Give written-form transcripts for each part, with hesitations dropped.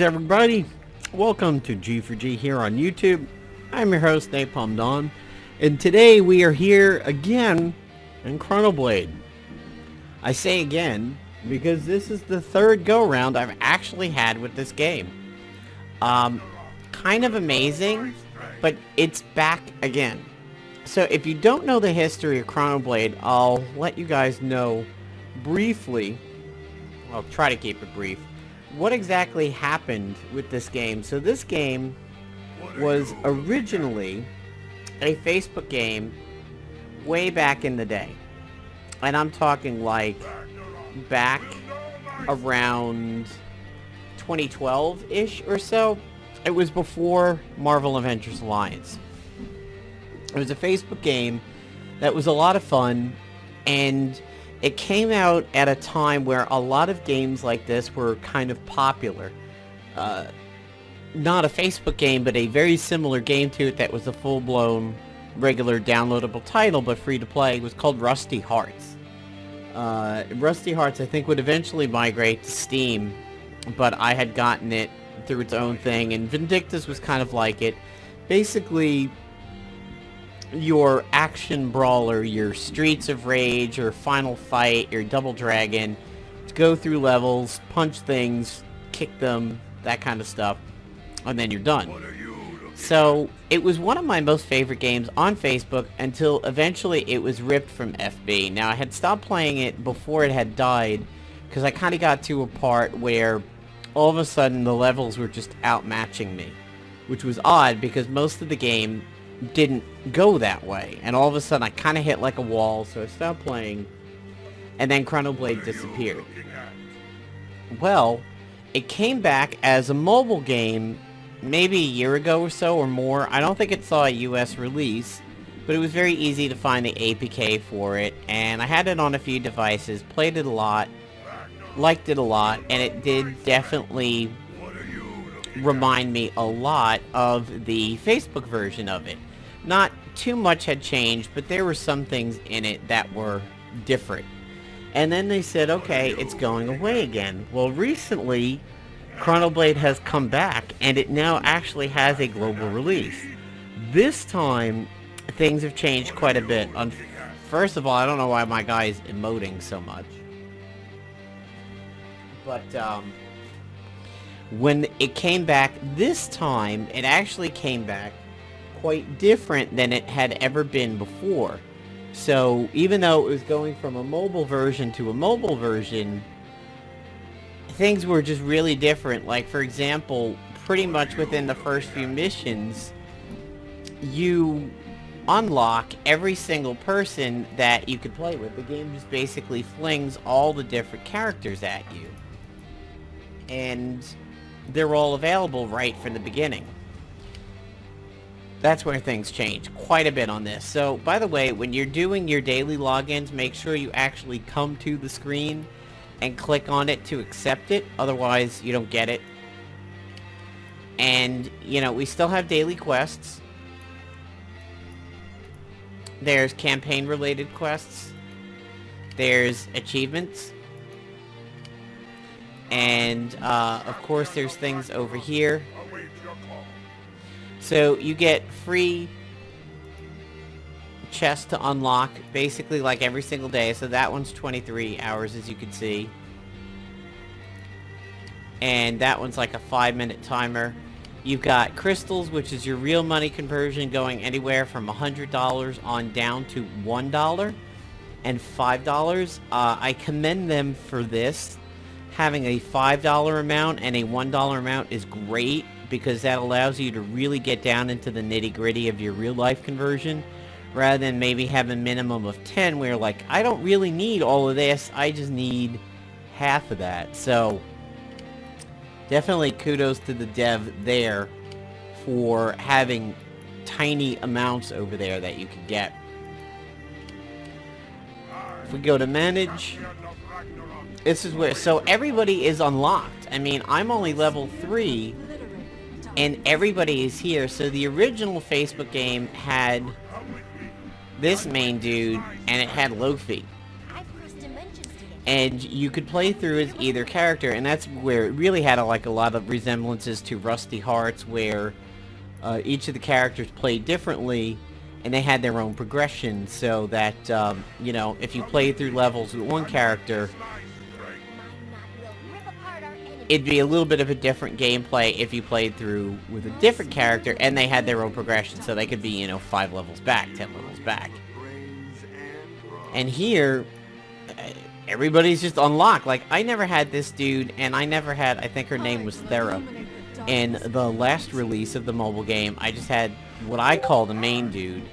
everybody. Welcome to G4G here on YouTube. I'm your host, Napalm Dawn, and today we are here again in ChronoBlade. I say again because this is the third go-round I've actually had with this game. Kind of amazing, but it's back again. So if you don't know the history of ChronoBlade, I'll let you guys know briefly. I'll try to keep it brief. What exactly happened with this game? So this game was originally a Facebook game way back in the day. And I'm talking like back around 2012-ish or so. It was before Marvel Avengers Alliance. It was a Facebook game that was a lot of fun, and it came out at a time where a lot of games like this were kind of popular. Not a Facebook game, but a very similar game to it that was a full-blown, regular downloadable title, but free to play. It was called Rusty Hearts. Rusty Hearts, I think, would eventually migrate to Steam, but I had gotten it through its own thing, and Vindictus was kind of like it. Basically, your action brawler, your Streets of Rage, your Final Fight, your Double Dragon, to go through levels, punch things, kick them, that kind of stuff, and then you're done. So it was one of my most favorite games on Facebook until eventually it was ripped from FB. Now I had stopped playing it before it had died because I kind of got to a part where all of a sudden the levels were just outmatching me, which was odd because most of the game didn't go that way, and all of a sudden I kind of hit like a wall, so I stopped playing, and then ChronoBlade disappeared. Well, it came back as a mobile game maybe a year ago or so or more. I don't think it saw a US release, but it was very easy to find the APK for it, and I had it on a few devices, played it a lot, liked it a lot, and it did definitely remind me a lot of the Facebook version of it. Not too much had changed, but there were some things in it that were different. And then they said, okay, it's going away again. Well, recently, ChronoBlade has come back, and it now actually has a global release. This time, things have changed quite a bit. First of all, I don't know why my guy is emoting so much. But, when it came back this time, it actually came back quite different than it had ever been before. So even though it was going from a mobile version to a mobile version, things were just really different. Like, for example, pretty much within the first few missions, you unlock every single person that you could play with. The game just basically flings all the different characters at you, and they're all available right from the beginning. That's where things change quite a bit on this. So, by the way, when you're doing your daily logins, make sure you actually come to the screen and click on it to accept it. Otherwise, you don't get it. And, you know, we still have daily quests. There's campaign-related quests. There's achievements. And, of course, there's things over here. So, you get free chests to unlock, basically like every single day. So that one's 23 hours, as you can see. And that one's like a 5-minute timer. You've got crystals, which is your real money conversion, going anywhere from $100 on down to $1 and $5. I commend them for this. Having a $5 amount and a $1 amount is great, because that allows you to really get down into the nitty-gritty of your real-life conversion, rather than maybe have a minimum of 10 where, like, I don't really need all of this, I just need half of that. So, definitely kudos to the dev there for having tiny amounts over there that you can get. If we go to manage, this is where, so everybody is unlocked. I mean, I'm only level 3, and everybody is here. So the original Facebook game had this main dude, and it had Lofi. And you could play through as either character, and that's where it really had like a lot of resemblances to Rusty Hearts, where each of the characters played differently, and they had their own progression, so that, you know, if you played through levels with one character, it'd be a little bit of a different gameplay if you played through with a different character, and they had their own progression, so they could be, you know, 5 levels back, 10 levels back. And here, everybody's just unlocked. Like, I never had this dude, and I never had, I think her name was Sara. In the last release of the mobile game, I just had what I call the main dude,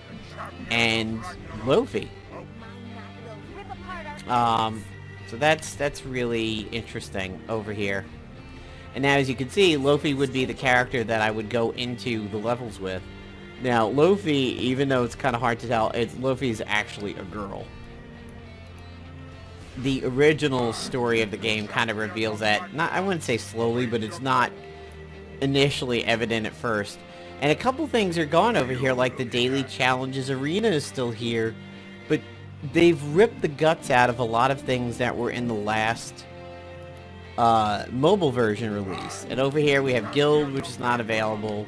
and Lofi. So that's really interesting over here. And now, as you can see, Lofi would be the character that I would go into the levels with. Now, Lofi, even though it's kind of hard to tell, Lofi is actually a girl. The original story of the game kind of reveals that, not, I wouldn't say slowly, but it's not initially evident at first. And a couple things are gone over here, like the daily challenges arena is still here, but they've ripped the guts out of a lot of things that were in the last mobile version release. And over here we have Guild, which is not available.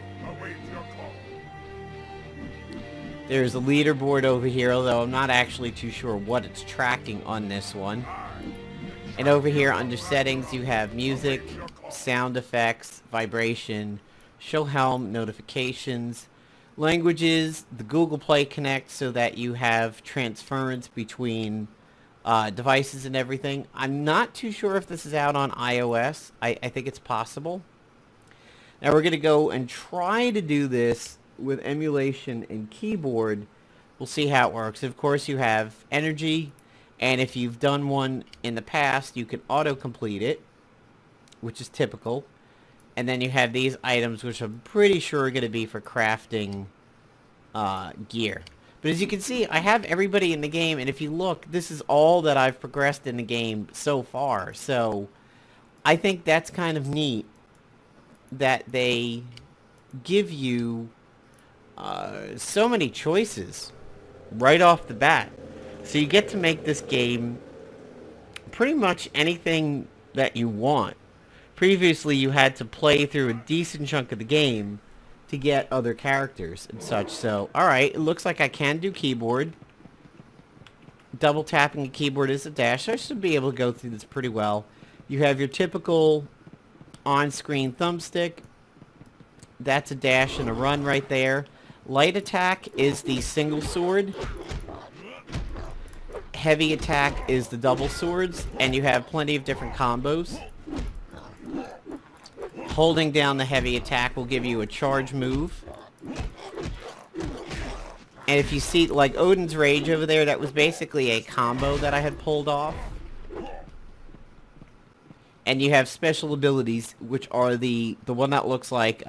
There's a leaderboard over here, although I'm not actually too sure what it's tracking on this one. And over here under settings you have music, sound effects, vibration, show helm, notifications, languages, the Google Play Connect so that you have transference between devices and everything. I'm not too sure if this is out on iOS. I think it's possible. Now we're going to go and try to do this with emulation and keyboard. We'll see how it works. Of course you have energy, and if you've done one in the past you can auto-complete it, which is typical. And then you have these items, which I'm pretty sure are going to be for crafting gear. But as you can see, I have everybody in the game, and if you look, this is all that I've progressed in the game so far. So I think that's kind of neat that they give you so many choices right off the bat. So you get to make this game pretty much anything that you want. Previously, you had to play through a decent chunk of the game to get other characters and such. So, alright, it looks like I can do keyboard. Double tapping a keyboard is a dash. So I should be able to go through this pretty well. You have your typical on-screen thumbstick. That's a dash and a run right there. Light attack is the single sword. Heavy attack is the double swords. And you have plenty of different combos. Holding down the heavy attack will give you a charge move. And if you see, like Odin's Rage over there, that was basically a combo that I had pulled off. And you have special abilities, which are the one that looks like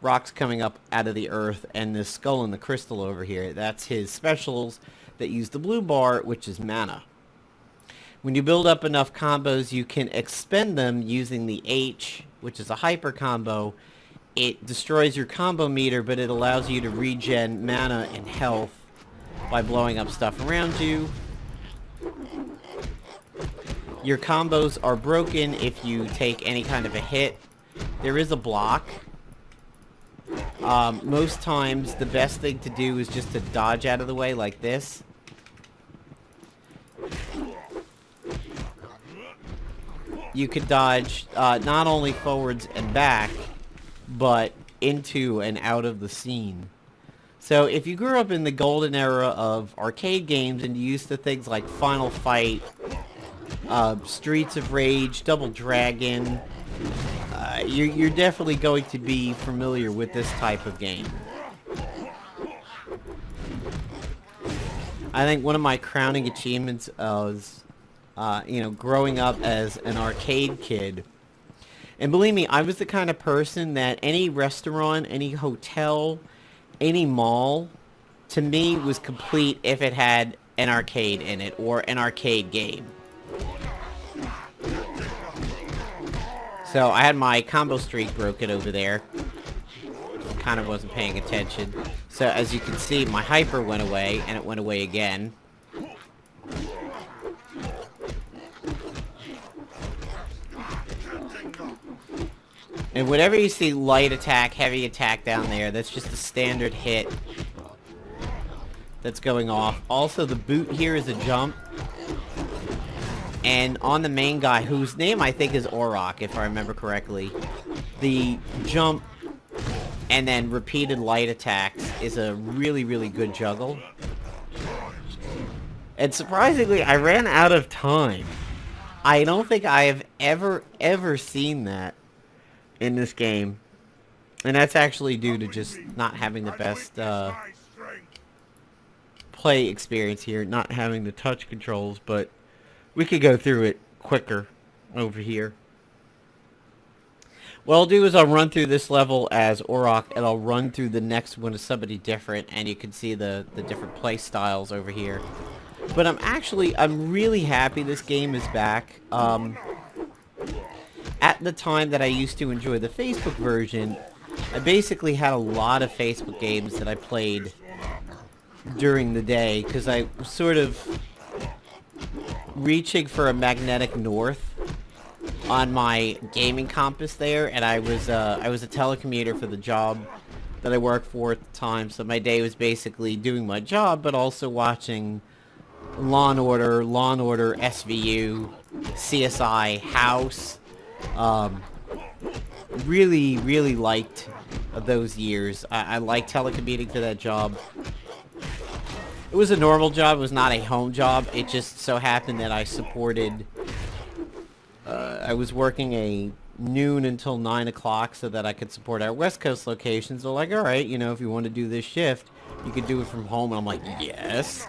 rocks coming up out of the earth, and the skull and the crystal over here. That's his specials that use the blue bar, which is mana. When you build up enough combos, you can expend them using the H, which is a hyper combo. It destroys your combo meter, but it allows you to regen mana and health by blowing up stuff around you. Your combos are broken if you take any kind of a hit. There is a block. Most times, the best thing to do is just to dodge out of the way like this. You could dodge not only forwards and back, but into and out of the scene. So if you grew up in the golden era of arcade games and you used to things like Final Fight, Streets of Rage, Double Dragon, you're definitely going to be familiar with this type of game. I think one of my crowning achievements was, growing up as an arcade kid. And believe me, I was the kind of person that any restaurant, any hotel, any mall, to me was complete if it had an arcade in it, or an arcade game. So I had my combo streak broken over there. Kind of wasn't paying attention. So as you can see, my hyper went away, and it went away again. And whenever you see light attack, heavy attack down there, that's just a standard hit that's going off. Also, the boot here is a jump. And on the main guy, whose name I think is Auroch, if I remember correctly, the jump and then repeated light attacks is a really, really good juggle. And surprisingly, I ran out of time. I don't think I have ever seen that in this game. And that's actually due to just not having the best play experience here, not having the touch controls, but we could go through it quicker over here. What I'll do is I'll run through this level as Auroch, and I'll run through the next one as somebody different, and you can see the different play styles over here. But I'm really happy this game is back. At the time that I used to enjoy the Facebook version, I basically had a lot of Facebook games that I played during the day, because I was sort of reaching for a magnetic north on my gaming compass there, and I was a telecommuter for the job that I worked for at the time, so my day was basically doing my job, but also watching Law & Order, SVU, CSI, House. Really liked those years. I liked telecommuting for that job. It was a normal job, it was not a home job. It just so happened that I supported... I was working a noon until 9 o'clock so that I could support our West Coast locations. So like, alright, you know, if you want to do this shift, you could do it from home. And I'm like, yes.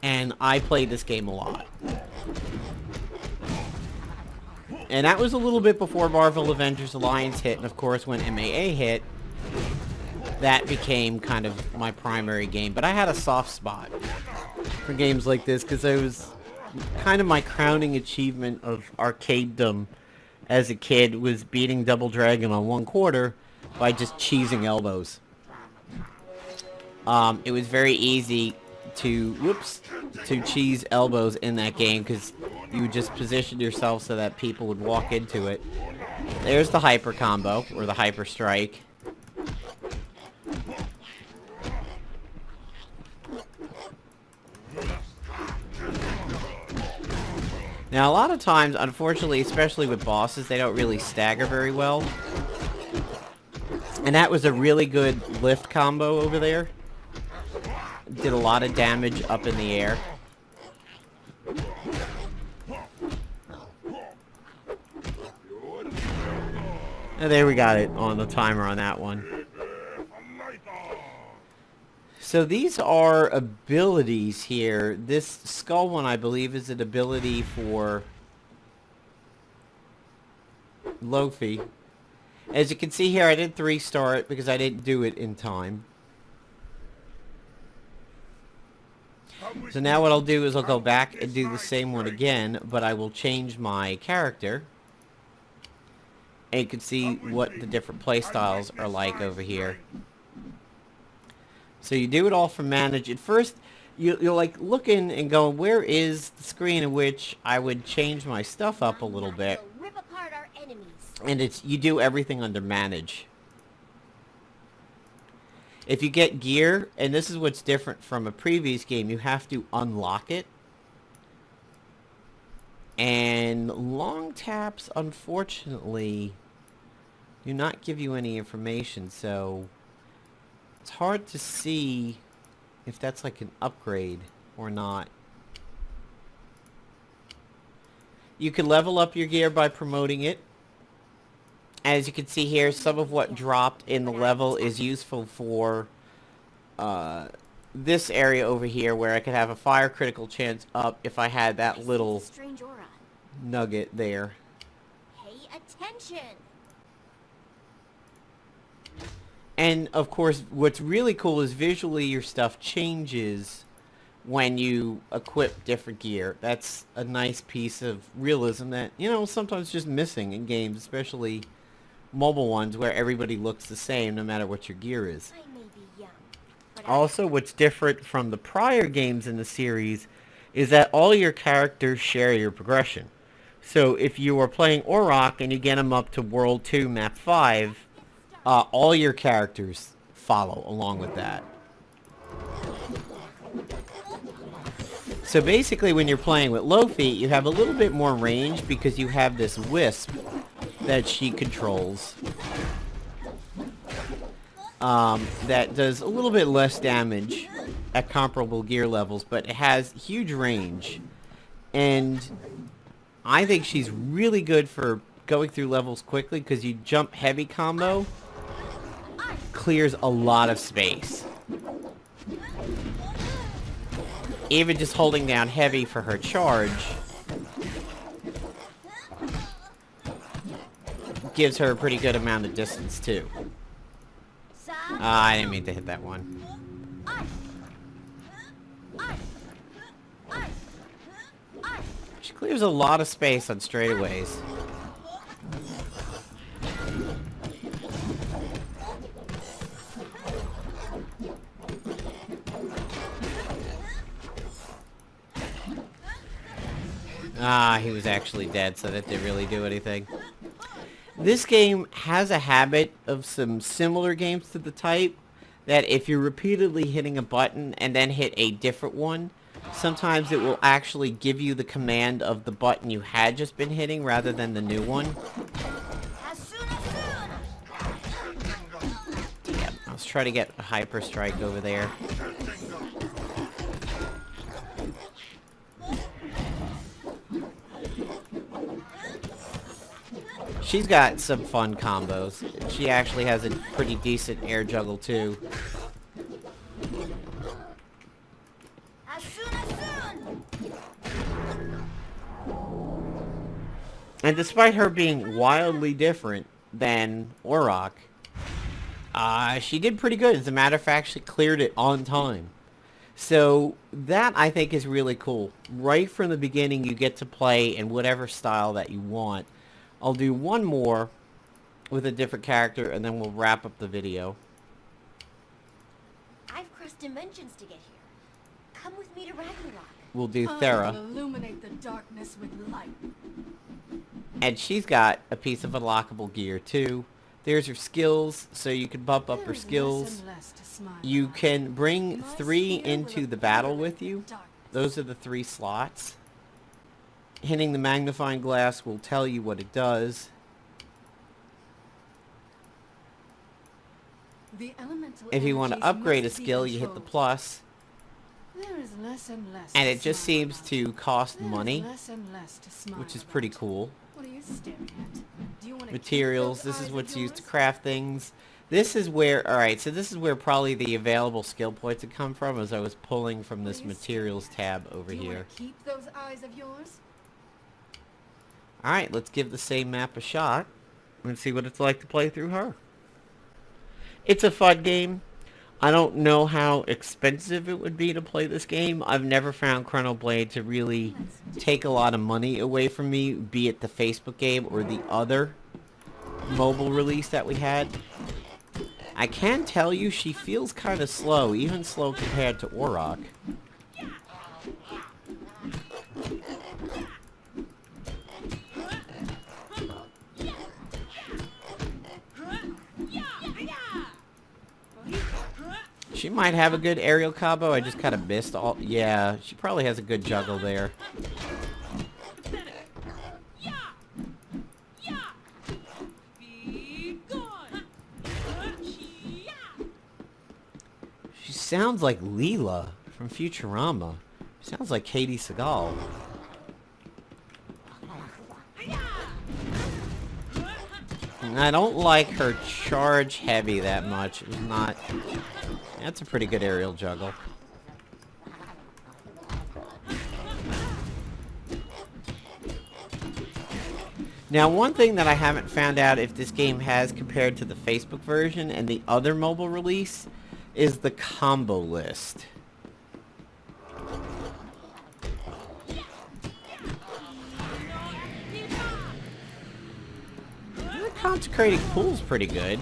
And I played this game a lot. And that was a little bit before Marvel Avengers Alliance hit, and of course when MAA hit, that became kind of my primary game. But I had a soft spot for games like this, because it was kind of my crowning achievement of arcadedom as a kid, was beating Double Dragon on 1/4 by just cheesing elbows. It was very easy to cheese elbows in that game, because you would just position yourself so that people would walk into it. There's the hyper combo, or the hyper strike. Now, a lot of times, unfortunately, especially with bosses, they don't really stagger very well. And that was a really good lift combo over there. Did a lot of damage up in the air. And there we got it on the timer on that one. So these are abilities here. This skull one, I believe, is an ability for Lofi. As you can see here, I did 3-star it because I didn't do it in time. So now what I'll do is I'll go back and do the same one again, but I will change my character. And you can see what the different playstyles are like over here. So you do it all from manage. At first, you're like looking and going, where is the screen in which I would change my stuff up a little bit? And it's, you do everything under manage. If you get gear, and this is what's different from a previous game, you have to unlock it. And long taps, unfortunately, do not give you any information, so it's hard to see if that's like an upgrade or not. You can level up your gear by promoting it. As you can see here, some of what dropped in the level is useful for this area over here, where I could have a fire critical chance up if I had that little nugget there. Pay attention. And of course, what's really cool is visually your stuff changes when you equip different gear. That's a nice piece of realism that, you know, sometimes just missing in games, especially mobile ones where everybody looks the same no matter what your gear is. I may be young, but Also, what's different from the prior games in the series is that all your characters share your progression. So if you are playing Auroch and you get him up to World 2, Map 5, all your characters follow along with that. So basically when you're playing with Lofi, you have a little bit more range because you have this wisp that she controls. That does a little bit less damage at comparable gear levels, but it has huge range. And I think she's really good for going through levels quickly because you jump heavy combo clears a lot of space. Even just holding down heavy for her charge gives her a pretty good amount of distance too. I didn't mean to hit that one. She clears a lot of space on straightaways. He was actually dead, so that didn't really do anything. This game has a habit of some similar games to the type, that if you're repeatedly hitting a button and then hit a different one, sometimes it will actually give you the command of the button you had just been hitting rather than the new one. Damn, let's try to get a hyper strike over there. She's got some fun combos. She actually has a pretty decent air juggle too. And despite her being wildly different than Auroch, she did pretty good. As a matter of fact, she cleared it on time. So that, I think, is really cool. Right from the beginning, you get to play in whatever style that you want. I'll do one more with a different character, and then we'll wrap up the video. I've crossed dimensions to get here. Come with me to Ragnarok. We'll do I Sara. will illuminate the darkness with light. And she's got a piece of unlockable gear, too. There's her skills, so you can bump up her There is skills. less and less to smile You at. can bring My 3 spear will into the battle with you. darkness. Those are the 3 slots. Hitting the magnifying glass will tell you what it does. The elemental If you want to energies upgrade a must be skill, you hit the controlled. plus. There is less and less And to it just smile seems about. to cost There is money, less and less to smile which is about. pretty cool. What are you staring at? Do you want to Materials, this is what's used to craft things. This is where, alright, so this is where probably the available skill points would come from, as I was pulling from this materials tab over Do you here. want to keep those eyes of yours? Alright, let's give the same map a shot and see what it's like to play through her. It's a fun game. I don't know how expensive it would be to play this game. I've never found ChronoBlade to really take a lot of money away from me, be it the Facebook game or the other mobile release that we had. I can tell you she feels kind of slow, even slow compared to Auroch. She might have a good aerial combo, I just kind of missed all... Yeah, she probably has a good juggle there. She sounds like Leela from Futurama. Sounds like Katie Seagal. And I don't like her charge heavy that much. It was not... That's a pretty good aerial juggle. Now, one thing that I haven't found out if this game has compared to the Facebook version and the other mobile release is the combo list. The consecrating pool's pretty good.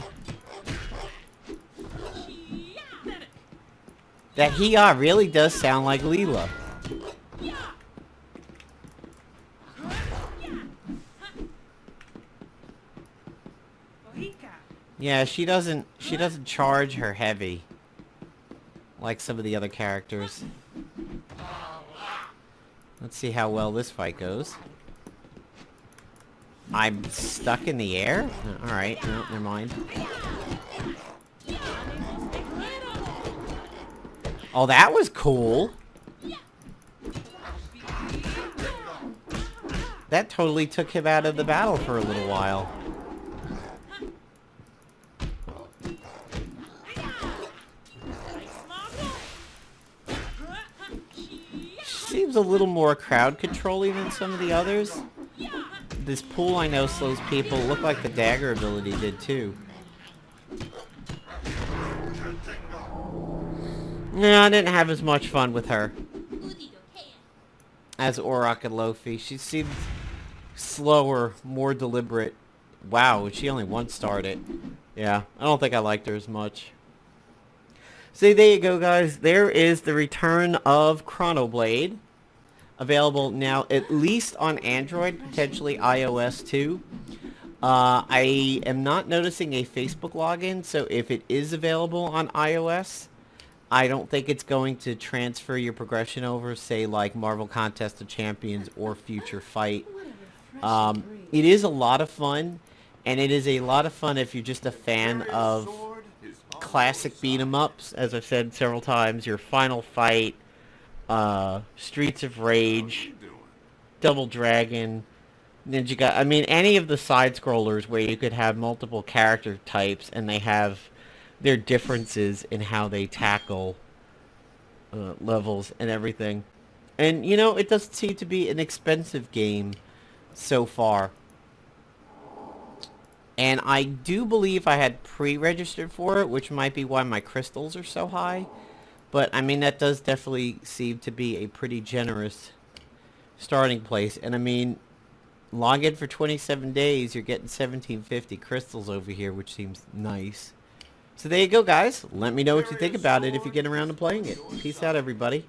That Hiya really does sound like Leela. Yeah, she doesn't charge her heavy like some of the other characters. Let's see how well this fight goes. I'm stuck in the air? Alright, no, never mind. Oh, that was cool. That totally took him out of the battle for a little while. Seems a little more crowd controlling than some of the others. This pool I know slows people. Looked like the dagger ability did too. No, I didn't have as much fun with her as Auroch and Lofi. She seemed slower, more deliberate. Wow, she only one-starred it. Yeah, I don't think I liked her as much. So there you go, guys. There is the return of ChronoBlade. Available now at least on Android, potentially iOS too. I am not noticing a Facebook login, so if it is available on iOS, I don't think it's going to transfer your progression over, say like Marvel Contest of Champions or Future Fight. It is a lot of fun, and it is a lot of fun if you're just a fan of classic beat-em-ups. As I've said several times, your Final Fight, Streets of Rage, Double Dragon, Ninja I mean, any of the side-scrollers where you could have multiple character types and they have their differences in how they tackle levels and everything. And, you know, it doesn't seem to be an expensive game so far. And I do believe I had pre-registered for it, which might be why my crystals are so high. But, I mean, that does definitely seem to be a pretty generous starting place. And, I mean, log in for 27 days, you're getting 1750 crystals over here, which seems nice. So there you go, guys. Let me know what you think about it if you get around to playing it. Peace out, everybody.